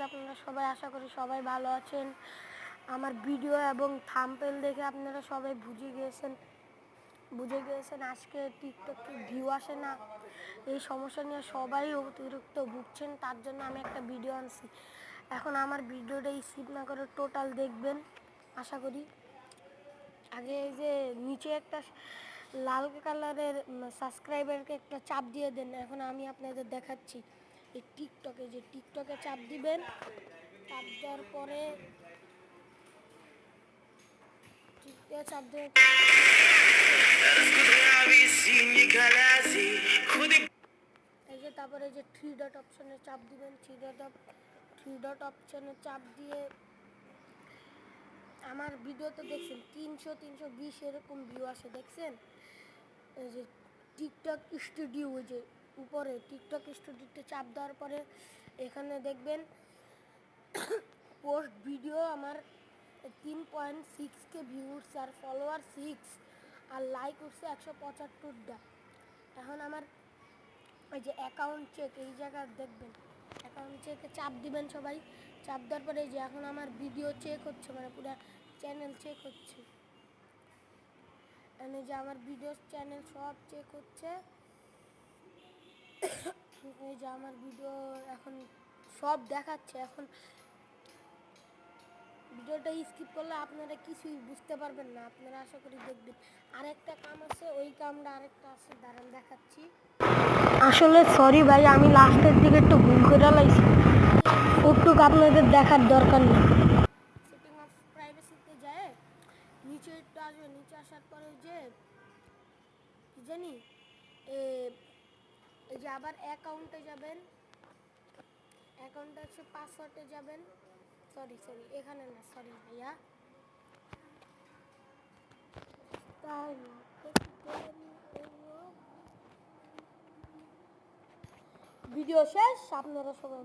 আপনারা সবাই আশা করি সবাই ভালো আছেন। আমার ভিডিও এবং থাম্বনেল দেখে আপনারা সবাই বুঝে গিয়েছেন আজকে টিকটকে ভিউ আসে না। এই সমস্যা নিয়ে সবাই অতিরিক্ত ভুগছেন, তার জন্য আমি একটা ভিডিও আনছি। এখন আমার ভিডিওটা স্কিপ না করে টোটাল দেখবেন আশা করি। আগে এই যে নিচে একটা লাল কালারের সাবস্ক্রাইবারকে একটা চাপ দিয়ে দেন। এখন আমি আপনাদের দেখাচ্ছি এই টিকটকে চাপ দিবেন। চাপ দেওয়ার পরে চাপ দিয়ে এই যে তারপরে যে থ্রি ডট অপশনে চাপ দিবেন। থ্রি ডট অপশনে চাপ দিয়ে আমার ভিডিও তো দেখছেন 300-320 এরকম ভিউ আসে, দেখছেন? এই যে টিকটক স্টুডিও, ওই যে উপরে টিকটক স্টুডিওতে চাপ দেওয়ার পরে এখানে দেখবেন পোস্ট ভিডিও আমার 3.6K ভিউ উঠছে, আর ফলোয়ার 6, আর লাইক উঠছে 175টা। এখন আমার ওই যে অ্যাকাউন্ট চেক, এই জায়গায় দেখবেন অ্যাকাউন্ট চেকে চাপ দিবেন সবাই। চাপ দেওয়ার পরে যে এখন আমার ভিডিও চেক হচ্ছে, মানে পুরো চ্যানেল চেক হচ্ছে। এখানে যে আমার ভিডিও চ্যানেল সব চেক হচ্ছে। এই যে আমার ভিডিও এখন সব দেখাচ্ছে। এখন ভিডিওটা স্কিপ করলে আপনারা কিছুই বুঝতে পারবেন না, আপনারা আশা করি দেখবেন। আরেকটা কাম আছে, ওই কামটা আরেকটা আছে, দাঁড়ান দেখাচ্ছি। আসলে সরি ভাই, আমি লাস্টের দিকে একটু ভুল করে লাইছি, ওটুক আপনাদের দেখার দরকার নেই। সেটিং অফ প্রাইভেসিতে যায় নিচে একটু আসবে, নিচে আসার পরে যে কি জানি এই যে আবার অ্যাকাউন্টে যাবেন, অ্যাকাউন্টে হচ্ছে পাসওয়ার্ডে যাবেন। সরি এখানে না, সরি ভাইয়া, তাই ভিডিও শেষ, আপনারা সবাই